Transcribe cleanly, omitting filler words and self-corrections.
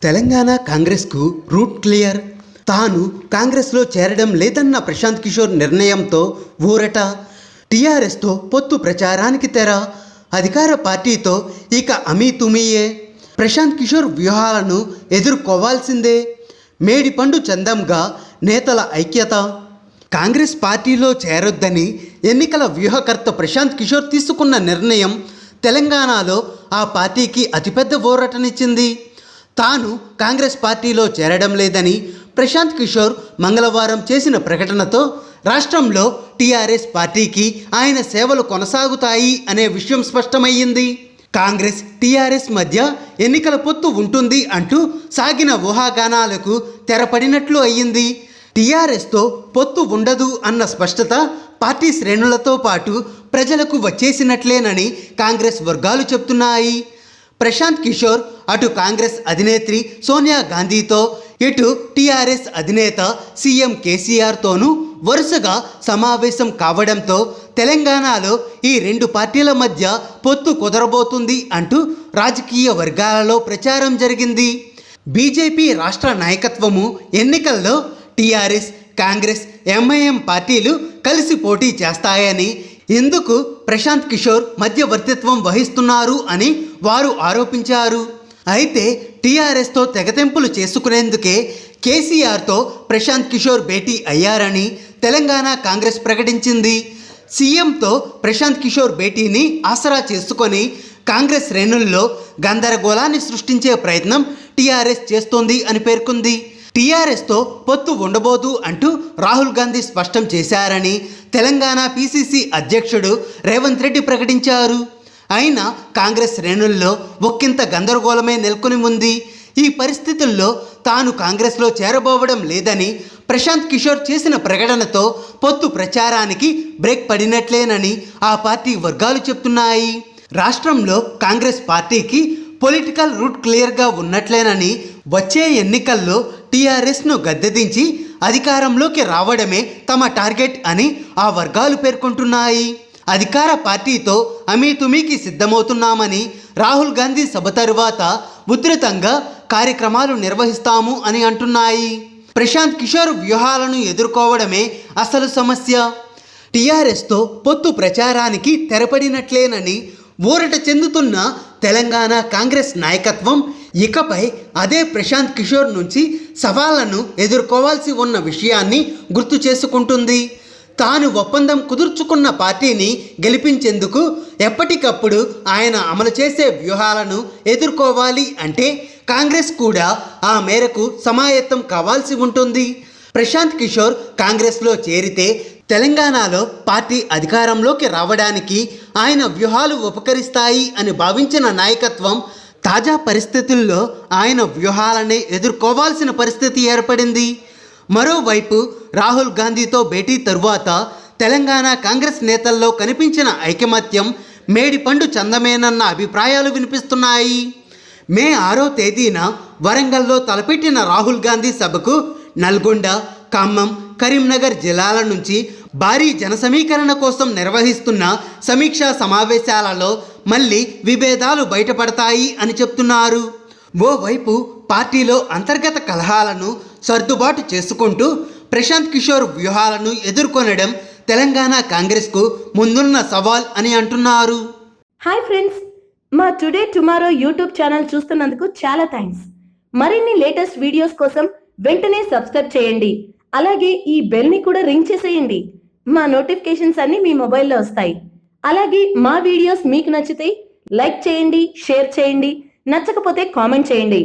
తెలంగాణ కాంగ్రెస్కు route clear. తాను కాంగ్రెస్లో చేరడం లేదన్న ప్రశాంత్ కిషోర్ నిర్ణయంతో ఊరట. టీఆర్ఎస్తో పొత్తు ప్రచారానికి తెర. అధికార పార్టీతో ఇక అమీతుమీయే. ప్రశాంత్ కిషోర్ వ్యూహాలను ఎదుర్కోవాల్సిందే. మేడిపండు చందంగా నేతల ఐక్యత. కాంగ్రెస్ పార్టీలో చేరొద్దని ఎన్నికల వ్యూహకర్త ప్రశాంత్ కిషోర్ తీసుకున్న నిర్ణయం తెలంగాణలో ఆ పార్టీకి అతిపెద్ద ఊరటనిచ్చింది. తాను కాంగ్రెస్ పార్టీలో చేరడం లేదని ప్రశాంత్ కిషోర్ మంగళవారం చేసిన ప్రకటనతో రాష్ట్రంలో టీఆర్ఎస్ పార్టీకి ఆయన సేవలు కొనసాగుతాయి అనే విషయం స్పష్టమయ్యింది. కాంగ్రెస్ టీఆర్ఎస్ మధ్య ఎన్నికల పొత్తు ఉంటుంది అంటూ సాగిన ఊహాగానాలకు తెరపడినట్లు అయ్యింది. టీఆర్ఎస్తో పొత్తు ఉండదు అన్న స్పష్టత పార్టీ శ్రేణులతో పాటు ప్రజలకు వచ్చేసినట్లేనని కాంగ్రెస్ వర్గాలు చెప్తున్నాయి. ప్రశాంత్ కిషోర్ అటు కాంగ్రెస్ అధినేత్రి సోనియా గాంధీతో, ఇటు టీఆర్ఎస్ అధినేత సీఎం కేసీఆర్తోనూ వరుసగా సమావేశం కావడంతో తెలంగాణలో ఈ రెండు పార్టీల మధ్య పొత్తు కుదరబోతుంది అంటూ రాజకీయ వర్గాలలో ప్రచారం జరిగింది. బీజేపీ రాష్ట్ర నాయకత్వము ఎన్నికల్లో టీఆర్ఎస్, కాంగ్రెస్, ఎంఐఎం పార్టీలు కలిసి పోటీ చేస్తాయని, ఇందుకు ప్రశాంత్ కిషోర్ మధ్యవర్తిత్వం వహిస్తున్నారు అని వారు ఆరోపించారు. అయితే టీఆర్ఎస్తో తెగతెంపులు చేసుకునేందుకే కేసీఆర్తో ప్రశాంత్ కిషోర్ భేటీ అయ్యారని తెలంగాణ కాంగ్రెస్ ప్రకటించింది. సీఎంతో ప్రశాంత్ కిషోర్ భేటీని ఆసరా చేసుకొని కాంగ్రెస్ శ్రేణుల్లో గందరగోళాన్ని సృష్టించే ప్రయత్నం టీఆర్ఎస్ చేస్తోంది అని పేర్కొంది. టీఆర్ఎస్తో పొత్తు ఉండబోదు అంటూ రాహుల్ గాంధీ స్పష్టం చేశారని తెలంగాణ పీసీసీ అధ్యక్షుడు రేవంత్ రెడ్డి ప్రకటించారు. అయినా కాంగ్రెస్ శ్రేణుల్లో ఒక్కింత గందరగోళమే నెలకొని ఉంది. ఈ పరిస్థితుల్లో తాను కాంగ్రెస్లో చేరబోవడం లేదని ప్రశాంత్ కిషోర్ చేసిన ప్రకటనతో పొత్తు ప్రచారానికి బ్రేక్ పడినట్లేనని ఆ పార్టీ వర్గాలు చెప్తున్నాయి. రాష్ట్రంలో కాంగ్రెస్ పార్టీకి పొలిటికల్ రూట్ క్లియర్గా ఉన్నట్లేనని, వచ్చే ఎన్నికల్లో టీఆర్ఎస్ను గద్దెదించి అధికారంలోకి రావడమే తమ టార్గెట్ అని ఆ వర్గాలు పేర్కొంటున్నాయి. అధికార పార్టీతో అమీతుమీకి సిద్ధమవుతున్నామని, రాహుల్ గాంధీ సభ తరువాత ఉధృతంగా కార్యక్రమాలు నిర్వహిస్తాము అని అంటున్నాయి. ప్రశాంత్ కిషోర్ వ్యూహాలను ఎదుర్కోవడమే అసలు సమస్య. టీఆర్ఎస్తో పొత్తు ప్రచారానికి తెరపడినట్లేనని ఊరట చెందుతున్న తెలంగాణ కాంగ్రెస్ నాయకత్వం ఇకపై అదే ప్రశాంత్ కిషోర్ నుంచి సవాళ్లను ఎదుర్కోవాల్సి ఉన్న విషయాన్ని గుర్తు చేసుకుంటుంది. తాను ఒప్పందం కుదుర్చుకున్న పార్టీని గెలిపించేందుకు ఎప్పటికప్పుడు ఆయన అమలు చేసే వ్యూహాలను ఎదుర్కోవాలి అంటే కాంగ్రెస్ కూడా ఆ మేరకు సమాయత్తం కావాల్సి ఉంటుంది. ప్రశాంత్ కిషోర్ కాంగ్రెస్లో చేరితే తెలంగాణలో పార్టీ అధికారంలోకి రావడానికి ఆయన వ్యూహాలు ఉపకరిస్తాయి అని భావించిన నాయకత్వం తాజా పరిస్థితుల్లో ఆయన వ్యూహాలనే ఎదుర్కోవాల్సిన పరిస్థితి ఏర్పడింది. మరోవైపు రాహుల్ గాంధీతో భేటీ తరువాత తెలంగాణ కాంగ్రెస్ నేతల్లో కనిపించిన ఐకమత్యం మేడిపండు చందమేనన్న అభిప్రాయాలు వినిపిస్తున్నాయి. మే 6వ తేదీన వరంగల్లో తలపెట్టిన రాహుల్ గాంధీ సభకు నల్గొండ, ఖమ్మం, కరీంనగర్ జిల్లాల నుంచి భారీ జనసమీకరణ కోసం నిర్వహిస్తున్న సమీక్షా సమావేశాలలో మళ్ళీ విభేదాలు బయటపడతాయి అని చెప్తున్నారు. ఓవైపు పార్టీలో అంతర్గత కలహాలను సర్దుబాటు చేసుకుంటూ ప్రశాంత్ కిషోర్ వ్యూహాలను ఎదుర్కొనడం తెలంగాణ కాంగ్రెస్కు ముందున్న సవాల్ అని అంటున్నారు. హాయ్ ఫ్రెండ్స్, మా టుడే టుమారో యూట్యూబ్ ఛానల్ చూస్తున్నందుకు చాలా థ్యాంక్స్. మరిన్ని లేటెస్ట్ వీడియోస్ కోసం వెంటనే సబ్స్క్రైబ్ చేయండి. అలాగే ఈ బెల్ని కూడా రింగ్ చేసేయండి. మా నోటిఫికేషన్స్ అన్ని మీ మొబైల్లో వస్తాయి. అలాగే మా వీడియోస్ మీకు నచ్చితే లైక్ చేయండి, షేర్ చేయండి, నచ్చకపోతే కామెంట్ చేయండి.